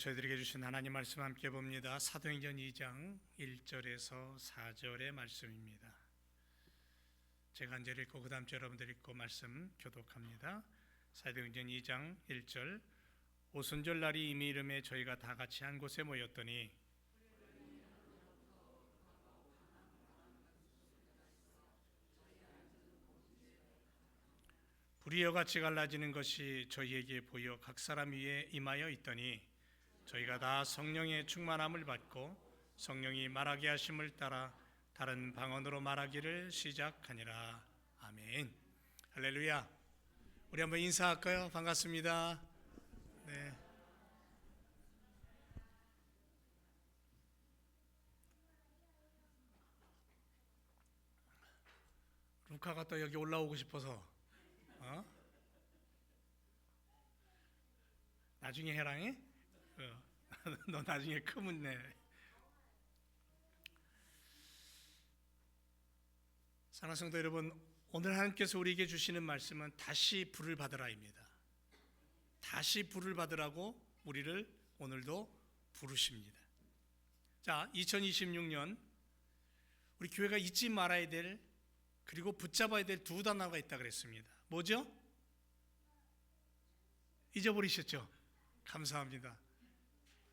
저희들에게 주신 하나님 말씀 함께 봅니다. 사도행전 2장 1절에서 4절의 말씀입니다. 제가 한 절 읽고 그 다음 절 여러분들 읽고 말씀 교독합니다. 사도행전 2장 1절. 오순절 날이 이미 이름에 저희가 다 같이 한 곳에 모였더니 불이 여같이 갈라지는 것이 저희에게 보여 각 사람 위에 임하여 있더니 저희가 다 성령의 충만함을 받고 성령이 말하게 하심을 따라 다른 방언으로 말하기를 시작하니라. 아멘. 할렐루야. 우리 한번 인사할까요? 반갑습니다. 네. 루카가 또 여기 올라오고 싶어서 나중에 해랑해? 너 나중에 크면 내. 사랑하는 성도 여러분, 오늘 하나님께서 우리에게 주시는 말씀은 다시 불을 받으라입니다. 다시 불을 받으라고 우리를 오늘도 부르십니다. 자, 2026년 우리 교회가 잊지 말아야 될 그리고 붙잡아야 될 두 단어가 있다 그랬습니다. 뭐죠? 잊어버리셨죠? 감사합니다.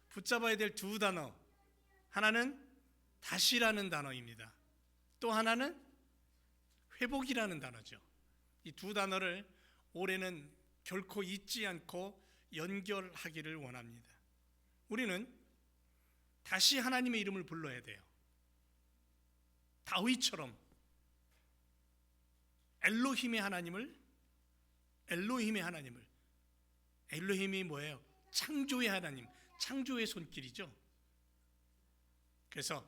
붙잡아야 될 두 단어, 하나는 다시라는 단어입니다. 또 하나는 회복이라는 단어죠. 이 두 단어를 올해는 결코 잊지 않고 연결하기를 원합니다. 우리는 다시 하나님의 이름을 불러야 돼요. 다윗처럼 엘로힘의 하나님을, 엘로힘이 뭐예요? 창조의 하나님, 창조의 손길이죠. 그래서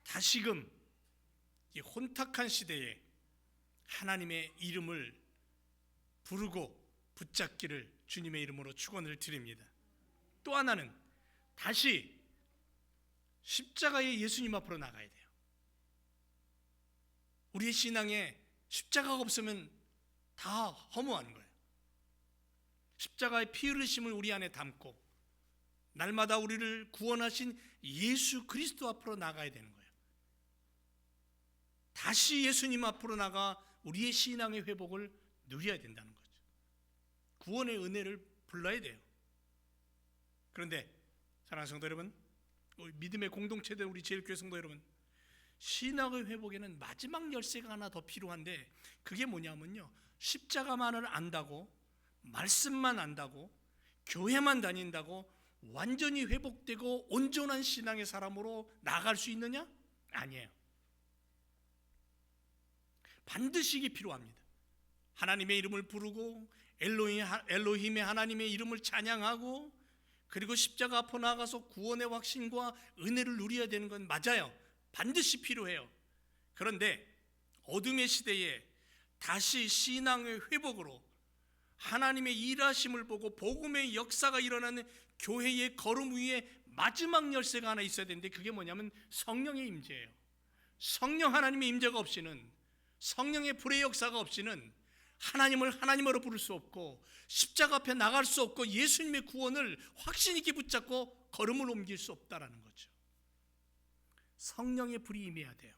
다시금 이 혼탁한 시대에 하나님의 이름을 부르고 붙잡기를 주님의 이름으로 축원을 드립니다. 또 하나는 다시 십자가의 예수님 앞으로 나가야 돼요. 우리의 신앙에 십자가가 없으면 다 허무한 거예요. 십자가의 피 흘리심을 우리 안에 담고 날마다 우리를 구원하신 예수 그리스도 앞으로 나가야 되는 거예요. 다시 예수님 앞으로 나가 우리의 신앙의 회복을 누려야 된다는 거죠. 구원의 은혜를 불러야 돼요. 그런데 사랑하는 성도 여러분, 믿음의 공동체된 우리 제일교회 성도 여러분, 신앙의 회복에는 마지막 열쇠가 하나 더 필요한데 그게 뭐냐면요, 십자가만을 안다고, 말씀만 안다고, 교회만 다닌다고 완전히 회복되고 온전한 신앙의 사람으로 나아갈 수 있느냐? 아니에요. 반드시 이게 필요합니다. 하나님의 이름을 부르고 엘로힘의 하나님의 이름을 찬양하고 그리고 십자가 앞으로 나아가서 구원의 확신과 은혜를 누려야 되는 건 맞아요. 반드시 필요해요. 그런데 어둠의 시대에 다시 신앙의 회복으로 하나님의 일하심을 보고 복음의 역사가 일어나는 교회의 걸음 위에 마지막 열쇠가 하나 있어야 되는데 그게 뭐냐면 성령의 임재예요. 성령 하나님의 임재가 없이는, 성령의 불의 역사가 없이는 하나님을 하나님으로 부를 수 없고 십자가 앞에 나갈 수 없고 예수님의 구원을 확신 있게 붙잡고 걸음을 옮길 수 없다라는 거죠. 성령의 불이 임해야 돼요.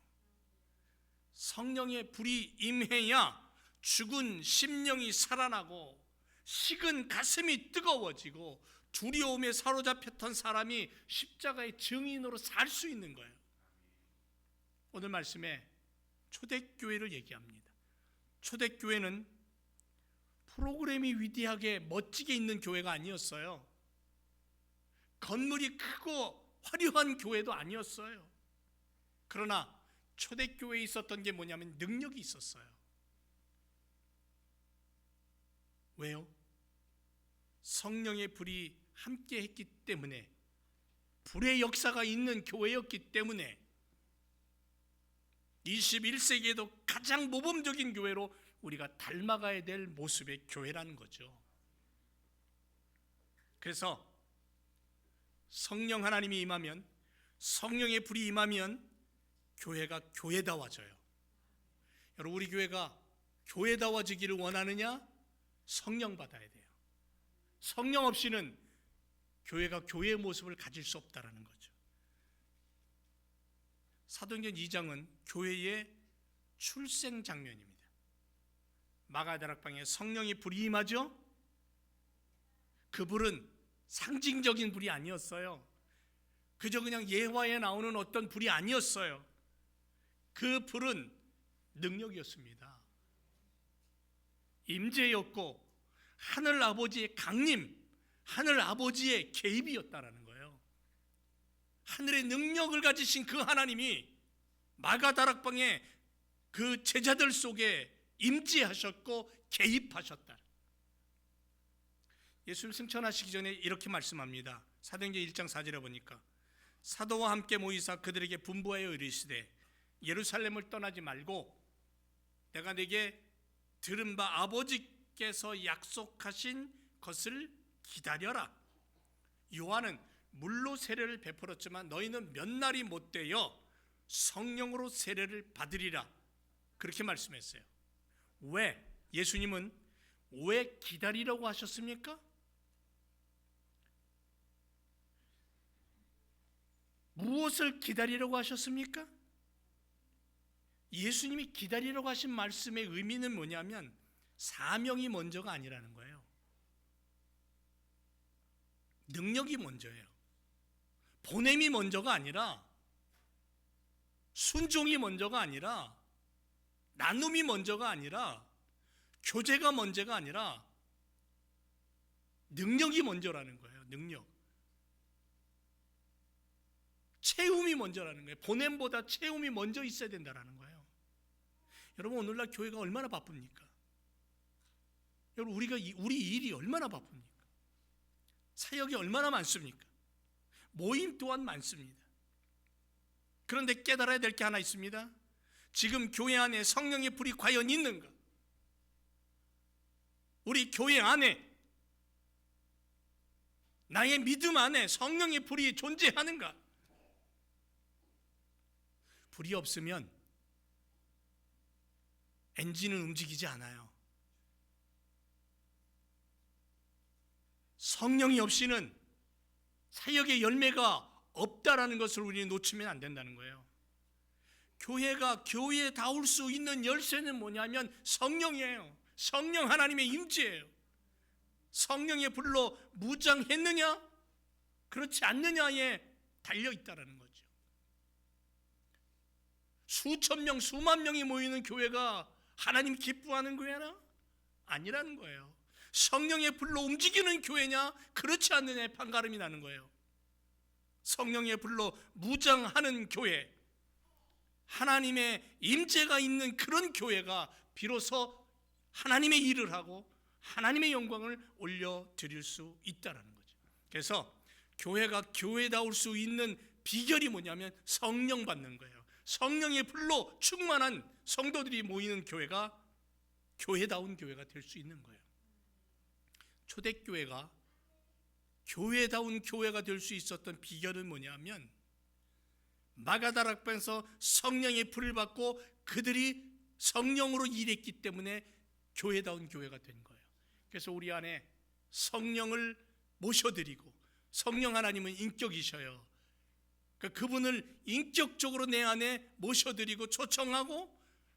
성령의 불이 임해야 죽은 심령이 살아나고 식은 가슴이 뜨거워지고 두려움에 사로잡혔던 사람이 십자가의 증인으로 살 수 있는 거예요. 오늘 말씀에 초대교회를 얘기합니다. 초대교회는 프로그램이 위대하게 멋지게 있는 교회가 아니었어요. 건물이 크고 화려한 교회도 아니었어요. 그러나 초대교회에 있었던 게 뭐냐면 능력이 있었어요. 왜요? 성령의 불이 함께 했기 때문에, 불의 역사가 있는 교회였기 때문에 21세기에도 가장 모범적인 교회로 우리가 닮아가야 될 모습의 교회라는 거죠. 그래서 성령 하나님이 임하면, 성령의 불이 임하면 교회가 교회다워져요. 여러분, 우리 교회가 교회다워지기를 원하느냐? 성령 받아야 돼요. 성령 없이는 교회가 교회의 모습을 가질 수 없다라는 거죠. 사도행전 2장은 교회의 출생 장면입니다. 마가다락방에 성령이 불이 임하죠. 그 불은 상징적인 불이 아니었어요. 그저 그냥 예화에 나오는 어떤 불이 아니었어요. 그 불은 능력이었습니다. 임재였고 하늘 아버지의 강림, 하늘 아버지의 개입이었다라는 거예요. 하늘의 능력을 가지신 그 하나님이 마가다락방에 그 제자들 속에 임재하셨고 개입하셨다. 예수님 승천하시기 전에 이렇게 말씀합니다. 사도행전 1장 4절에 보니까 사도와 함께 모이사 그들에게 분부하여 이르시되 예루살렘을 떠나지 말고 내가 네게 들은 바 아버지께서 약속하신 것을 기다려라. 요한은 물로 세례를 베풀었지만 너희는 몇 날이 못되어 성령으로 세례를 받으리라. 그렇게 말씀했어요. 왜? 예수님은 왜 기다리라고 하셨습니까? 무엇을 기다리라고 하셨습니까? 예수님이 기다리라고 하신 말씀의 의미는 뭐냐면 사명이 먼저가 아니라는 거예요. 능력이 먼저예요. 보냄이 먼저가 아니라, 순종이 먼저가 아니라, 나눔이 먼저가 아니라, 교제가 먼저가 아니라 능력이 먼저라는 거예요. 능력. 채움이 먼저라는 거예요. 보냄보다 채움이 먼저 있어야 된다는 거예요. 여러분, 오늘날 교회가 얼마나 바쁩니까? 여러분, 우리 일이 얼마나 바쁩니까? 사역이 얼마나 많습니까? 모임 또한 많습니다. 그런데 깨달아야 될 게 하나 있습니다. 지금 교회 안에 성령의 불이 과연 있는가? 우리 교회 안에, 나의 믿음 안에 성령의 불이 존재하는가? 불이 없으면 엔진은 움직이지 않아요. 성령이 없이는 사역의 열매가 없다라는 것을 우리는 놓치면 안 된다는 거예요. 교회가 교회다울 수 있는 열쇠는 뭐냐면 성령이에요. 성령 하나님의 임재예요. 성령의 불로 무장했느냐 그렇지 않느냐에 달려있다는 거죠. 수천 명 수만 명이 모이는 교회가 하나님 기뻐하는 교회나? 아니라는 거예요. 성령의 불로 움직이는 교회냐 그렇지 않느냐에 판가름이 나는 거예요. 성령의 불로 무장하는 교회, 하나님의 임재가 있는 그런 교회가 비로소 하나님의 일을 하고 하나님의 영광을 올려드릴 수 있다는 거죠. 그래서 교회가 교회다울 수 있는 비결이 뭐냐면 성령 받는 거예요. 성령의 불로 충만한 성도들이 모이는 교회가 교회다운 교회가 될 수 있는 거예요. 초대교회가 교회다운 교회가 될 수 있었던 비결은 뭐냐면 마가다락방에서 성령의 불을 받고 그들이 성령으로 일했기 때문에 교회다운 교회가 된 거예요. 그래서 우리 안에 성령을 모셔드리고, 성령 하나님은 인격이셔요. 그분을 인격적으로 내 안에 모셔드리고 초청하고,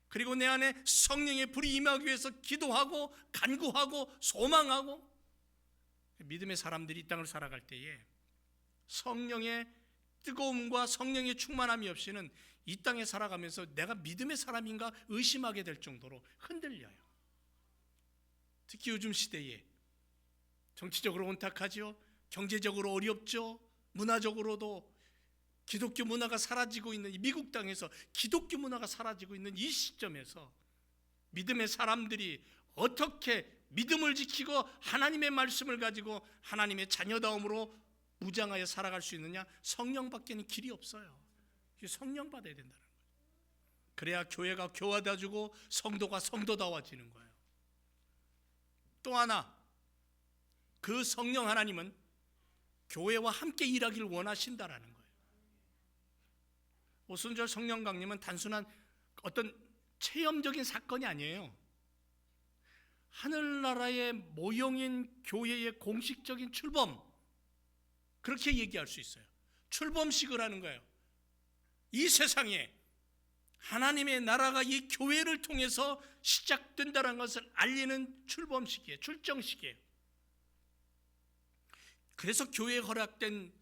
그리고 내 안에 성령의 불이 임하기 위해서 기도하고 간구하고 소망하고, 믿음의 사람들이 이 땅을 살아갈 때에 성령의 뜨거움과 성령의 충만함이 없이는 이 땅에 살아가면서 내가 믿음의 사람인가 의심하게 될 정도로 흔들려요. 특히 요즘 시대에 정치적으로 혼탁하죠. 경제적으로 어렵죠. 문화적으로도 기독교 문화가 사라지고 있는, 미국 땅에서 기독교 문화가 사라지고 있는 이 시점에서 믿음의 사람들이 어떻게 믿음을 지키고 하나님의 말씀을 가지고 하나님의 자녀다움으로 무장하여 살아갈 수 있느냐? 성령밖에는 길이 없어요. 성령 받아야 된다는 거예요. 그래야 교회가 교화다주고 성도가 성도다워지는 거예요. 또 하나, 그 성령 하나님은 교회와 함께 일하기를 원하신다라는 거예요. 오순절 성령 강림은 단순한 어떤 체험적인 사건이 아니에요. 하늘나라의 모형인 교회의 공식적인 출범, 그렇게 얘기할 수 있어요. 출범식을 하는 거예요. 이 세상에 하나님의 나라가 이 교회를 통해서 시작된다는 것을 알리는 출범식이에요. 출정식이에요. 그래서 교회에 허락된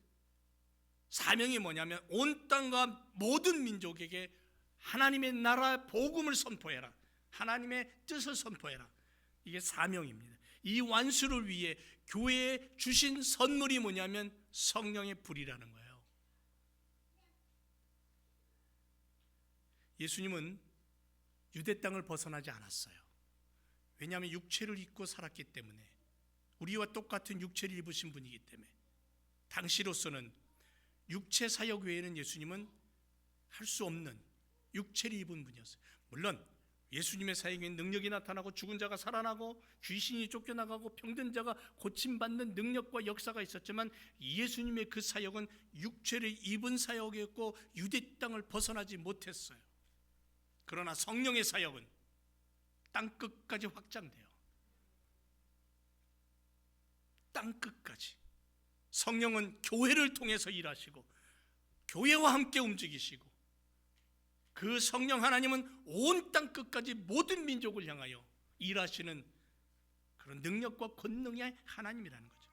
사명이 뭐냐면 온 땅과 모든 민족에게 하나님의 나라 복음을 선포해라. 하나님의 뜻을 선포해라. 이게 사명입니다. 이 완수를 위해 교회에 주신 선물이 뭐냐면 성령의 불이라는 거예요. 예수님은 유대 땅을 벗어나지 않았어요. 왜냐하면 육체를 입고 살았기 때문에, 우리와 똑같은 육체를 입으신 분이기 때문에. 당시로서는 육체 사역 외에는 예수님은 할 수 없는 육체를 입은 분이었어요. 물론 예수님의 사역에 능력이 나타나고 죽은 자가 살아나고 귀신이 쫓겨나가고 병든 자가 고침받는 능력과 역사가 있었지만, 예수님의 그 사역은 육체를 입은 사역이었고 유대 땅을 벗어나지 못했어요. 그러나 성령의 사역은 땅끝까지 확장돼요. 땅끝까지. 성령은 교회를 통해서 일하시고 교회와 함께 움직이시고, 그 성령 하나님은 온 땅끝까지 모든 민족을 향하여 일하시는 그런 능력과 권능의 하나님이라는 거죠.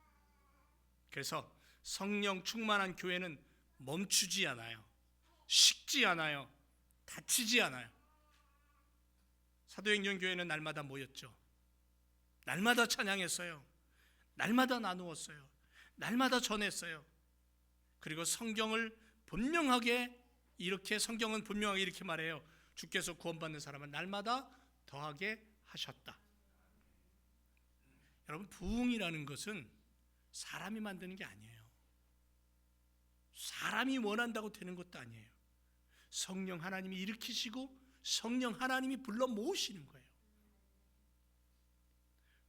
그래서 성령 충만한 교회는 멈추지 않아요. 식지 않아요. 다치지 않아요. 사도행전 교회는 날마다 모였죠. 날마다 찬양했어요. 날마다 나누었어요. 날마다 전했어요. 그리고 성경을 분명하게 성경은 분명하게 이렇게 말해요. 주께서 구원받는 사람은 날마다 더하게 하셨다. 여러분, 부흥이라는 것은 사람이 만드는 게 아니에요. 사람이 원한다고 되는 것도 아니에요. 성령 하나님이 일으키시고 성령 하나님이 불러 모으시는 거예요.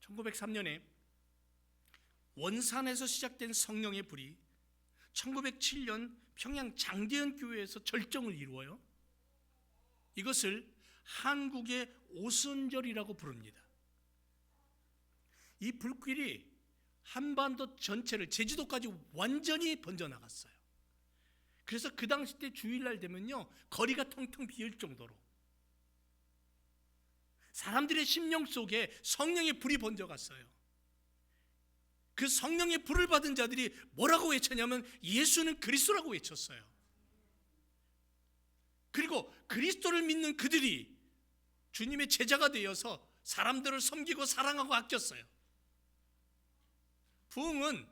1903년에 원산에서 시작된 성령의 불이 1907년 평양 장대현 교회에서 절정을 이루어요. 이것을 한국의 오순절이라고 부릅니다. 이 불길이 한반도 전체를, 제주도까지 완전히 번져나갔어요. 그래서 그 당시 때 주일날 되면요, 거리가 텅텅 비을 정도로 사람들의 심령 속에 성령의 불이 번져갔어요. 그 성령의 불을 받은 자들이 뭐라고 외쳤냐면 예수는 그리스도라고 외쳤어요. 그리고 그리스도를 믿는 그들이 주님의 제자가 되어서 사람들을 섬기고 사랑하고 아꼈어요. 부흥은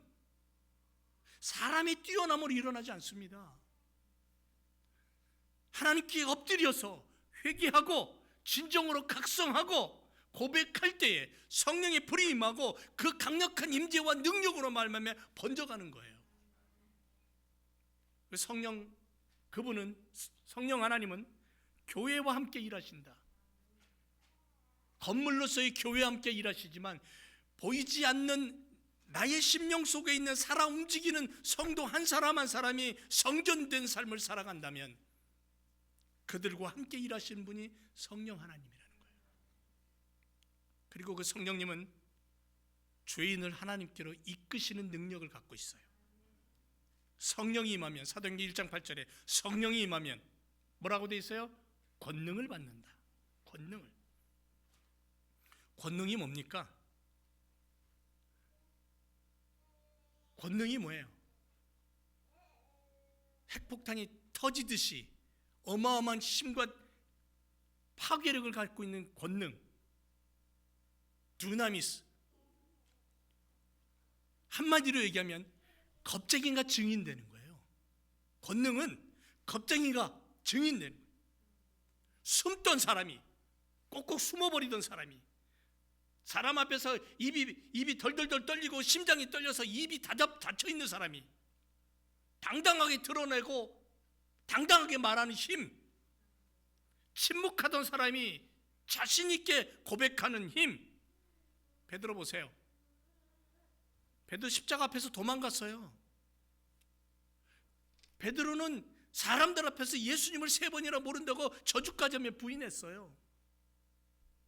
사람이 뛰어남으로 일어나지 않습니다. 하나님께 엎드려서 회개하고 진정으로 각성하고 고백할 때에 성령의 불이 임하고 그 강력한 임재와 능력으로 말미암아 번져가는 거예요. 그분은, 성령 하나님은 교회와 함께 일하신다. 건물로서의 교회와 함께 일하시지만 보이지 않는 나의 심령 속에 있는 살아 움직이는 성도 한 사람 한 사람이 성전된 삶을 살아간다면 그들과 함께 일하시는 분이 성령 하나님이라는 거예요. 그리고 그 성령님은 죄인을 하나님께로 이끄시는 능력을 갖고 있어요. 성령이 임하면, 사도행전 1장 8절에 성령이 임하면 뭐라고 되어 있어요? 권능을 받는다. 권능이 뭡니까? 권능이 뭐예요? 핵폭탄이 터지듯이 어마어마한 힘과 파괴력을 갖고 있는 권능, 두나미스. 한마디로 얘기하면 겁쟁이가 증인되는 거예요. 권능은 겁쟁이가 증인되는 거예요. 숨던 사람이, 꼭꼭 숨어버리던 사람이, 사람 앞에서 입이 덜덜덜 떨리고 심장이 떨려서 입이 닫혀있는 사람이 당당하게 드러내고 당당하게 말하는 힘, 침묵하던 사람이 자신 있게 고백하는 힘. 베드로 보세요. 베드로 십자가 앞에서 도망갔어요. 베드로는 사람들 앞에서 예수님을 3번이나 모른다고 저주까지 하며 부인했어요.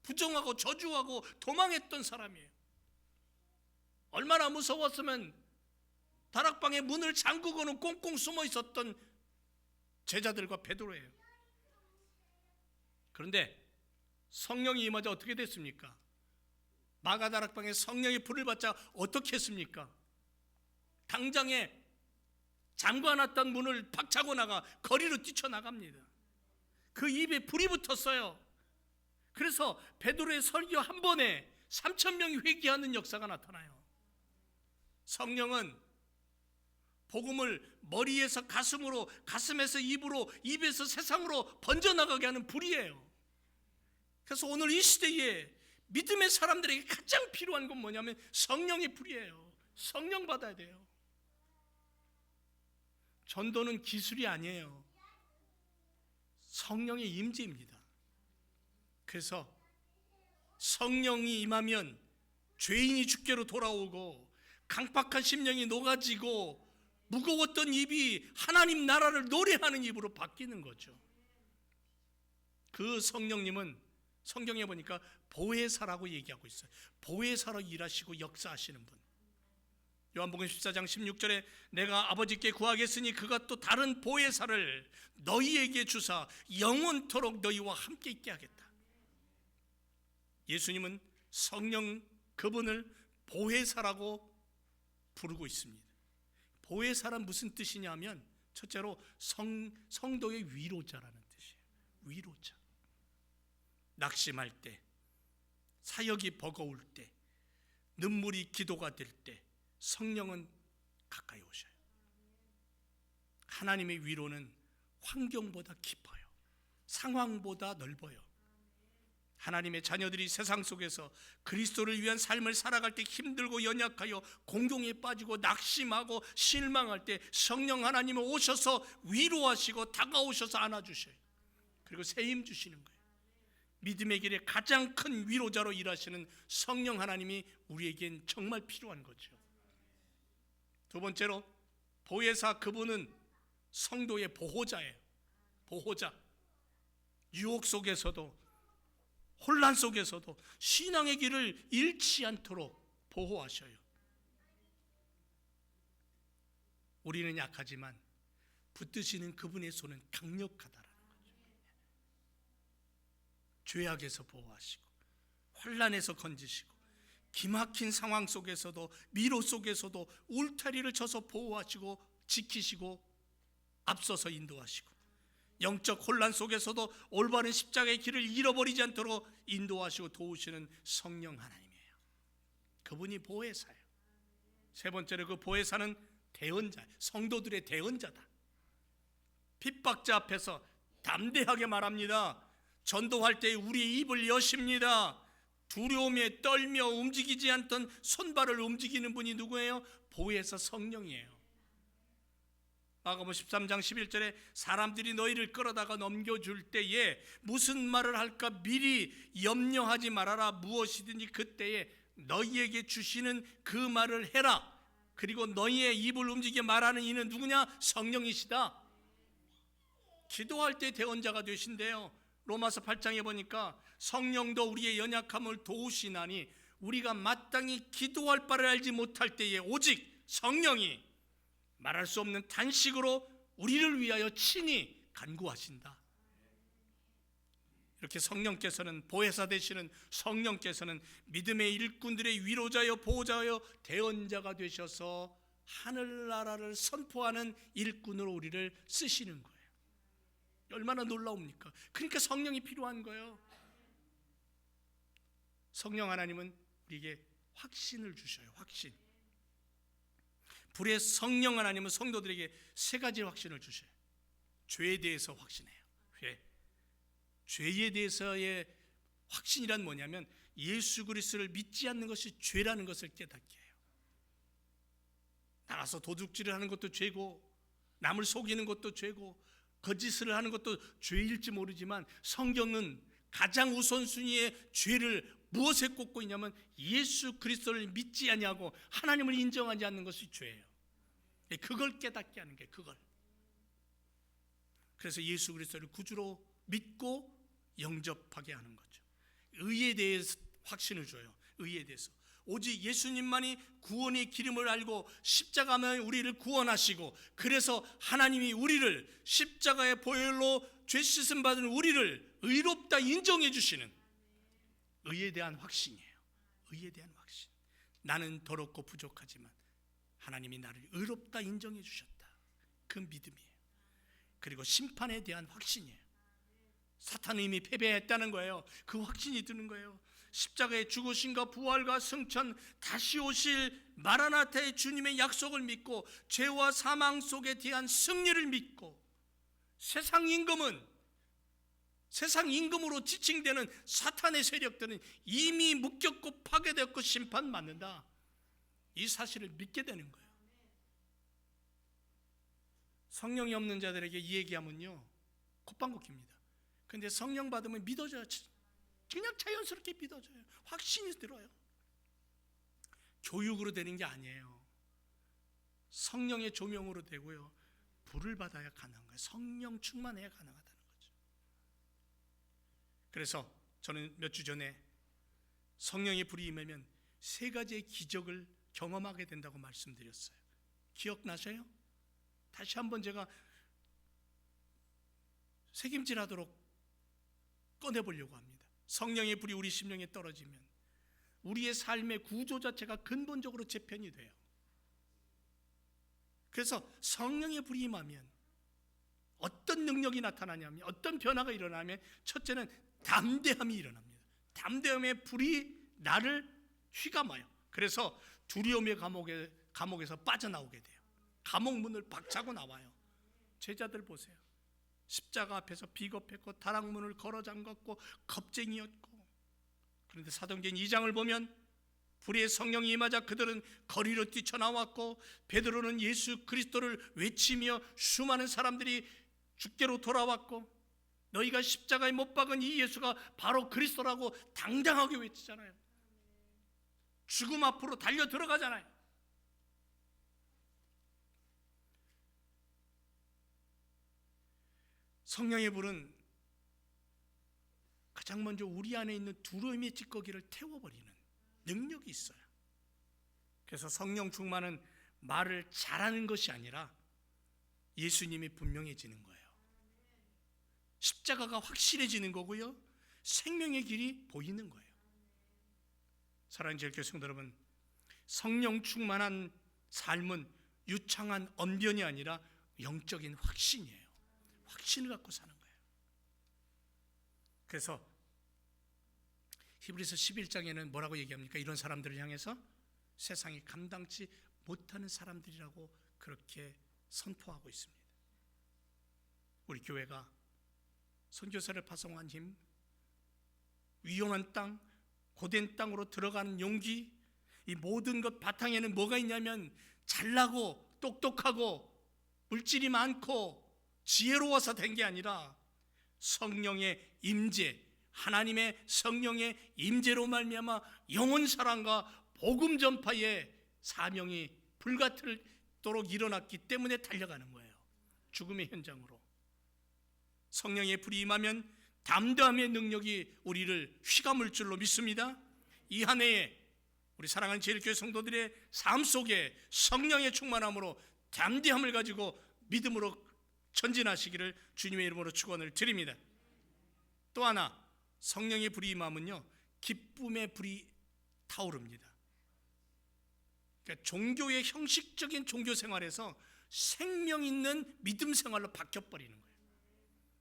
부정하고 저주하고 도망했던 사람이에요. 얼마나 무서웠으면 다락방의 문을 잠그고는 꽁꽁 숨어 있었던 제자들과 베드로예요. 그런데 성령이 임하자 어떻게 됐습니까? 마가다락방에 성령의 불을 받자 어떻게 했습니까? 당장에 잠궈놨던 문을 박차고 나가 거리로 뛰쳐나갑니다. 그 입에 불이 붙었어요. 그래서 베드로의 설교 한 번에 3,000명이 회개하는 역사가 나타나요. 성령은 복음을 머리에서 가슴으로, 가슴에서 입으로, 입에서 세상으로 번져나가게 하는 불이에요. 그래서 오늘 이 시대에 믿음의 사람들에게 가장 필요한 건 뭐냐면 성령의 불이에요. 성령 받아야 돼요. 전도는 기술이 아니에요. 성령의 임재입니다. 그래서 성령이 임하면 죄인이 주께로 돌아오고 강팍한 심령이 녹아지고 무거웠던 입이 하나님 나라를 노래하는 입으로 바뀌는 거죠. 그 성령님은 성경에 보니까 보혜사라고 얘기하고 있어요. 보혜사로 일하시고 역사하시는 분. 요한복음 14장 16절에 내가 아버지께 구하겠으니 그가 또 다른 보혜사를 너희에게 주사 영원토록 너희와 함께 있게 하겠다. 예수님은 성령 그분을 보혜사라고 부르고 있습니다. 보혜사란 무슨 뜻이냐면 첫째로 성도의 위로자라는 뜻이에요. 위로자. 낙심할 때, 사역이 버거울 때, 눈물이 기도가 될 때 성령은 가까이 오셔요. 하나님의 위로는 환경보다 깊어요. 상황보다 넓어요. 하나님의 자녀들이 세상 속에서 그리스도를 위한 삶을 살아갈 때 힘들고 연약하여 공경에 빠지고 낙심하고 실망할 때 성령 하나님은 오셔서 위로하시고 다가오셔서 안아주셔요. 그리고 새 힘 주시는 거예요. 믿음의 길에 가장 큰 위로자로 일하시는 성령 하나님이 우리에겐 정말 필요한 거죠. 두 번째로 보혜사, 그분은 성도의 보호자예요. 보호자. 유혹 속에서도 혼란 속에서도 신앙의 길을 잃지 않도록 보호하셔요. 우리는 약하지만 붙드시는 그분의 손은 강력하다라는 거죠. 죄악에서 보호하시고 혼란에서 건지시고 기막힌 상황 속에서도 미로 속에서도 울타리를 쳐서 보호하시고 지키시고 앞서서 인도하시고 영적 혼란 속에서도 올바른 십자가의 길을 잃어버리지 않도록 인도하시고 도우시는 성령 하나님이에요. 그분이 보혜사예요. 세 번째로 그 보혜사는 대언자, 성도들의 대언자다. 핍박자 앞에서 담대하게 말합니다. 전도할 때 우리의 입을 여십니다. 두려움에 떨며 움직이지 않던 손발을 움직이는 분이 누구예요? 보혜사 성령이에요. 마가복음 13장 11절에 사람들이 너희를 끌어다가 넘겨줄 때에 무슨 말을 할까 미리 염려하지 말아라. 무엇이든지 그때에 너희에게 주시는 그 말을 해라. 그리고 너희의 입을 움직여 말하는 이는 누구냐? 성령이시다. 기도할 때 대언자가 되신대요. 로마서 8장에 보니까 성령도 우리의 연약함을 도우시나니 우리가 마땅히 기도할 바를 알지 못할 때에 오직 성령이 말할 수 없는 탄식으로 우리를 위하여 친히 간구하신다. 이렇게 성령께서는, 보혜사 되시는 성령께서는 믿음의 일꾼들의 위로자여 보호자여 대언자가 되셔서 하늘나라를 선포하는 일꾼으로 우리를 쓰시는 거예요. 얼마나 놀라웁니까? 그러니까 성령이 필요한 거예요. 성령 하나님은 우리에게 확신을 주셔요. 확신. 불의 성령 하나님은 성도들에게 세 가지 확신을 주셔요. 죄에 대해서 확신해요. 죄에 대해서의 확신이란 뭐냐면 예수 그리스도를 믿지 않는 것이 죄라는 것을 깨닫게 해요. 나가서 도둑질을 하는 것도 죄고 남을 속이는 것도 죄고 거짓을 하는 것도 죄일지 모르지만 성경은 가장 우선순위의 죄를 무엇에 꼽고 있냐면 예수 그리스도를 믿지 아니하고 하나님을 인정하지 않는 것이 죄예요. 그걸 깨닫게 하는 게 그걸. 그래서 예수 그리스도를 구주로 믿고 영접하게 하는 거죠. 의에 대해서 확신을 줘요. 의에 대해서. 오직 예수님만이 구원의 기름을 알고 십자가만 우리를 구원하시고, 그래서 하나님이 우리를 십자가의 보혈로 죄 씻음 받은 우리를 의롭다 인정해 주시는 의에 대한 확신이에요. 의에 대한 확신. 나는 더럽고 부족하지만 하나님이 나를 의롭다 인정해 주셨다. 그 믿음이에요. 그리고 심판에 대한 확신이에요. 사탄은 이미 패배했다는 거예요. 그 확신이 드는 거예요. 십자가의 죽으심과 부활과 승천, 다시 오실 마라나타의 주님의 약속을 믿고 죄와 사망 속에 대한 승리를 믿고, 세상 임금으로 지칭되는 사탄의 세력들은 이미 묶였고 파괴되었고 심판받는다, 이 사실을 믿게 되는 거예요. 성령이 없는 자들에게 이 얘기하면요 콧방귀 낍니다. 근데 성령 받으면 믿어져요. 그냥 자연스럽게 믿어져요. 확신이 들어요. 교육으로 되는 게 아니에요. 성령의 조명으로 되고요, 불을 받아야 가능한 거예요. 성령 충만해야 가능하다는 거죠. 그래서 저는 몇 주 전에 성령의 불이 임하면 3가지의 기적을 경험하게 된다고 말씀드렸어요. 기억나셔요? 다시 한번 제가 새김질하도록 꺼내보려고 합니다. 성령의 불이 우리 심령에 떨어지면 우리의 삶의 구조 자체가 근본적으로 재편이 돼요. 그래서 성령의 불이 임하면 어떤 능력이 나타나냐면, 어떤 변화가 일어나면, 첫째는 담대함이 일어납니다. 담대함의 불이 나를 휘감아요. 그래서 두려움의 감옥에서 빠져나오게 돼요. 감옥 문을 박차고 나와요. 제자들 보세요. 십자가 앞에서 비겁했고 다락문을 걸어 잠갔고 겁쟁이였고, 그런데 사도행전 2장을 보면 불의 성령이 임하자 그들은 거리로 뛰쳐나왔고, 베드로는 예수 그리스도를 외치며 수많은 사람들이 주께로 돌아왔고, 너희가 십자가에 못 박은 이 예수가 바로 그리스도라고 당당하게 외치잖아요. 죽음 앞으로 달려 들어가잖아요. 성령의 불은 가장 먼저 우리 안에 있는 두려움의 찌꺼기를 태워버리는 능력이 있어요. 그래서 성령 충만은 말을 잘하는 것이 아니라 예수님이 분명해지는 거예요. 십자가가 확실해지는 거고요, 생명의 길이 보이는 거예요. 사랑하는 제일교회 성도 여러분, 성령 충만한 삶은 유창한 언변이 아니라 영적인 확신이에요. 확신을 갖고 사는 거예요. 그래서 히브리서 11장에는 뭐라고 얘기합니까? 이런 사람들을 향해서 세상이 감당치 못하는 사람들이라고 그렇게 선포하고 있습니다. 우리 교회가 선교사를 파송한 힘, 위험한 땅, 고된 땅으로 들어가는 용기, 이 모든 것 바탕에는 뭐가 있냐면 잘나고 똑똑하고 물질이 많고 지혜로워서 된 게 아니라 성령의 임재, 하나님의 성령의 임재로 말미암아 영혼 사랑과 복음 전파의 사명이 불같도록 일어났기 때문에 달려가는 거예요. 죽음의 현장으로. 성령의 불이 임하면 담대함의 능력이 우리를 휘감을 줄로 믿습니다. 이 한 해에 우리 사랑하는 제일교회 성도들의 삶 속에 성령의 충만함으로 담대함을 가지고 믿음으로 전진하시기를 주님의 이름으로 축원을 드립니다. 또 하나, 성령의 불이 임하면요 기쁨의 불이 타오릅니다. 그러니까 종교의 형식적인 종교 생활에서 생명 있는 믿음 생활로 바뀌어버리는 거예요.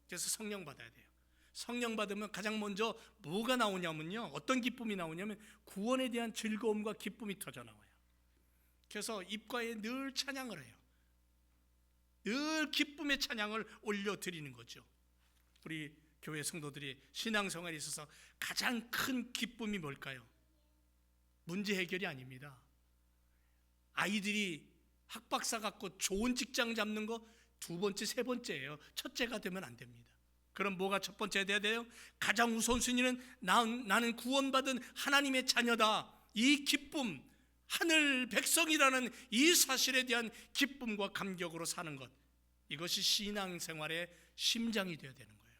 그래서 성령 받아야 돼요. 성령 받으면 가장 먼저 뭐가 나오냐면요, 어떤 기쁨이 나오냐면 구원에 대한 즐거움과 기쁨이 터져 나와요. 그래서 입가에 늘 찬양을 해요. 늘 기쁨의 찬양을 올려드리는 거죠. 우리 교회 성도들이 신앙생활에 있어서 가장 큰 기쁨이 뭘까요? 문제 해결이 아닙니다. 아이들이 학박사 갖고 좋은 직장 잡는 거 2번째, 3번째예요. 첫째가 되면 안 됩니다. 그럼 뭐가 첫 번째 돼야 돼요? 가장 우선순위는 나는 구원받은 하나님의 자녀다, 이 기쁨, 하늘 백성이라는 이 사실에 대한 기쁨과 감격으로 사는 것, 이것이 신앙생활의 심장이 되어야 되는 거예요.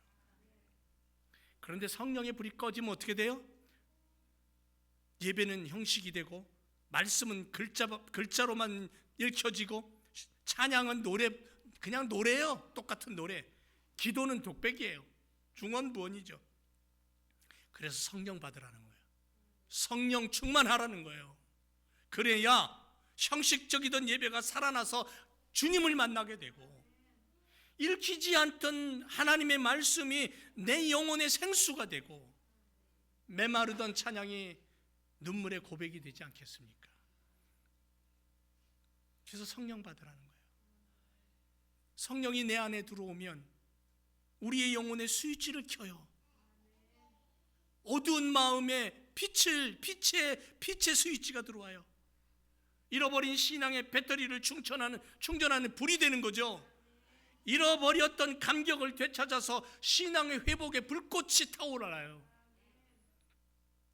그런데 성령의 불이 꺼지면 어떻게 돼요? 예배는 형식이 되고 말씀은 글자로만 읽혀지고 찬양은 그냥 노래예요. 똑같은 노래. 기도는 독백이에요. 중언부언이죠. 그래서 성령 받으라는 거예요. 성령 충만하라는 거예요. 그래야 형식적이던 예배가 살아나서 주님을 만나게 되고, 읽히지 않던 하나님의 말씀이 내 영혼의 생수가 되고, 메마르던 찬양이 눈물의 고백이 되지 않겠습니까? 그래서 성령 받으라는 거예요. 성령이 내 안에 들어오면 우리의 영혼의 스위치를 켜요. 어두운 마음에 빛의 스위치가 들어와요. 잃어버린 신앙의 배터리를 충전하는 불이 되는 거죠. 잃어버렸던 감격을 되찾아서 신앙의 회복의 불꽃이 타오르나요.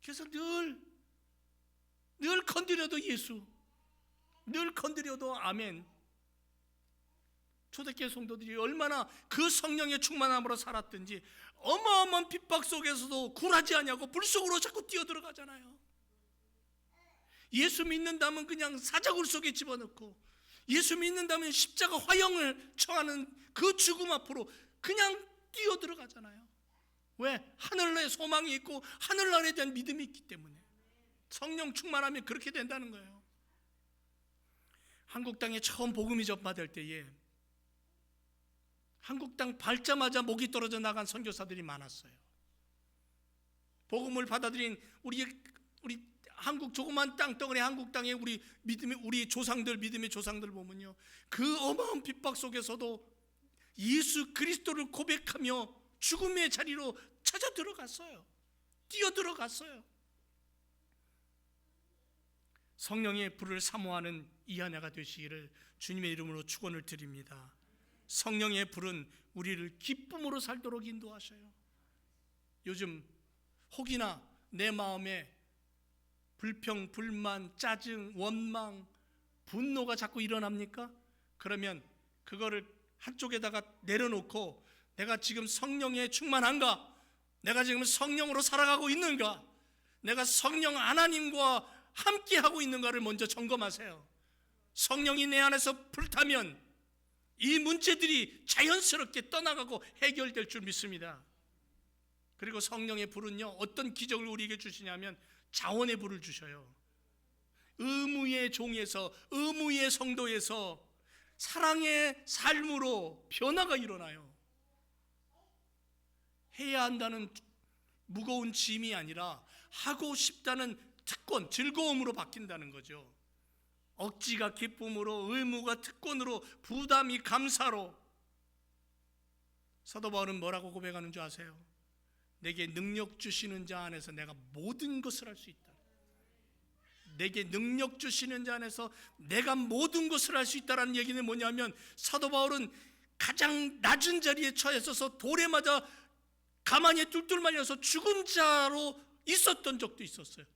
그래서 늘 건드려도 예수, 늘 건드려도 아멘. 초대교회 성도들이 얼마나 그 성령의 충만함으로 살았든지 어마어마한 핍박 속에서도 굴하지 않냐고 불 속으로 자꾸 뛰어들어가잖아요. 예수 믿는다면 그냥 사자굴 속에 집어넣고, 예수 믿는다면 십자가 화형을 청하는 그 죽음 앞으로 그냥 뛰어들어가잖아요. 왜? 하늘나라에 소망이 있고 하늘나라에 대한 믿음이 있기 때문에. 성령 충만하면 그렇게 된다는 거예요. 한국 땅에 처음 복음이 접받을 때에 한국 땅 밟자마자 목이 떨어져 나간 선교사들이 많았어요. 복음을 받아들인 우리 한국 조그만 땅덩어리 한국 땅에 우리 믿음의 조상들 보면요, 그 어마어마한 핍박 속에서도 예수 그리스도를 고백하며 죽음의 자리로 찾아 들어갔어요. 뛰어 들어갔어요. 성령의 불을 사모하는 이하나가 되시기를 주님의 이름으로 축원을 드립니다. 성령의 불은 우리를 기쁨으로 살도록 인도하셔요. 요즘 혹이나 내 마음에 불평, 불만, 짜증, 원망, 분노가 자꾸 일어납니까? 그러면 그거를 한쪽에다가 내려놓고, 내가 지금 성령에 충만한가? 내가 지금 성령으로 살아가고 있는가? 내가 성령 하나님과 함께하고 있는가를 먼저 점검하세요. 성령이 내 안에서 불타면 이 문제들이 자연스럽게 떠나가고 해결될 줄 믿습니다. 그리고 성령의 불은요, 어떤 기적을 우리에게 주시냐면 자원의 불을 주셔요. 의무의 종에서, 의무의 성도에서 사랑의 삶으로 변화가 일어나요. 해야 한다는 무거운 짐이 아니라 하고 싶다는 특권, 즐거움으로 바뀐다는 거죠. 억지가 기쁨으로, 의무가 특권으로, 부담이 감사로. 사도 바울은 뭐라고 고백하는 줄 아세요? 내게 능력 주시는 자 안에서 내가 모든 것을 할 수 있다. 내게 능력 주시는 자 안에서 내가 모든 것을 할 수 있다는 얘기는 뭐냐면, 사도 바울은 가장 낮은 자리에 처해 있어서 돌에 맞아 가만히 뚫뚫 말려서 죽은 자로 있었던 적도 있었어요.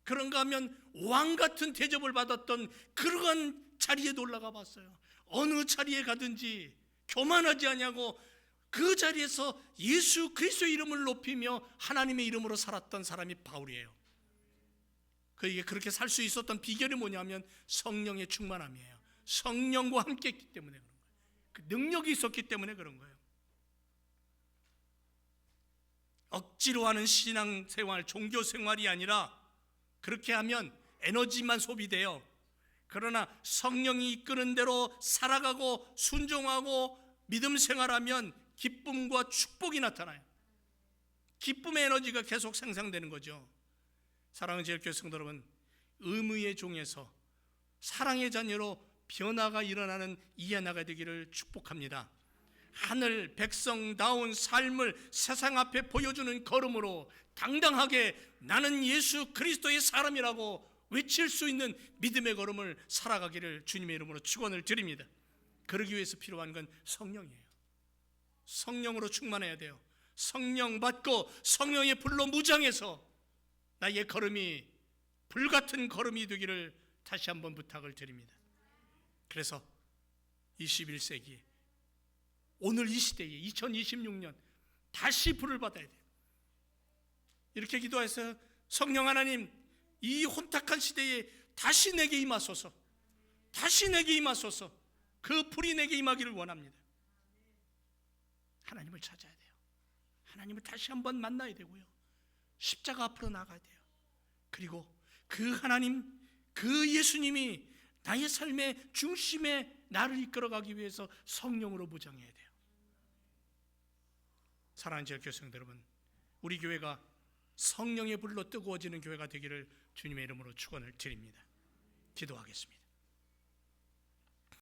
그런가 하면 왕 같은 대접을 받았던 그러한 자리에도 올라가 봤어요. 어느 자리에 가든지 교만하지 않냐고 그 자리에서 예수 그리스도의 이름을 높이며 하나님의 이름으로 살았던 사람이 바울이에요. 그에게 그렇게 살 수 있었던 비결이 뭐냐면 성령의 충만함이에요. 성령과 함께 했기 때문에 그런 거예요. 그 능력이 있었기 때문에 그런 거예요. 억지로 하는 신앙생활, 종교생활이 아니라, 그렇게 하면 에너지만 소비돼요. 그러나 성령이 이끄는 대로 살아가고 순종하고 믿음 생활하면 기쁨과 축복이 나타나요. 기쁨의 에너지가 계속 생성되는 거죠. 사랑하는 제일교회 성도 여러분, 의무의 종에서 사랑의 자녀로 변화가 일어나는 이하나가 되기를 축복합니다. 하늘 백성다운 삶을 세상 앞에 보여주는 걸음으로 당당하게 나는 예수 그리스도의 사람이라고 외칠 수 있는 믿음의 걸음을 살아가기를 주님의 이름으로 축원을 드립니다. 그러기 위해서 필요한 건 성령이에요. 성령으로 충만해야 돼요. 성령 받고 성령의 불로 무장해서 나의 걸음이 불같은 걸음이 되기를 다시 한번 부탁을 드립니다. 그래서 21세기 오늘 이 시대에 2026년 다시 불을 받아야 돼요. 이렇게 기도해서 성령 하나님, 이 혼탁한 시대에 다시 내게 임하소서, 다시 내게 임하소서. 그 불이 내게 임하기를 원합니다. 하나님을 찾아야 돼요. 하나님을 다시 한번 만나야 되고요, 십자가 앞으로 나가야 돼요. 그리고 그 하나님, 그 예수님이 나의 삶의 중심에 나를 이끌어가기 위해서 성령으로 무장해야 돼요. 사랑하는 지역 교성들 여러분, 우리 교회가 성령의 불로 뜨거워지는 교회가 되기를 주님의 이름으로 축원을 드립니다. 기도하겠습니다.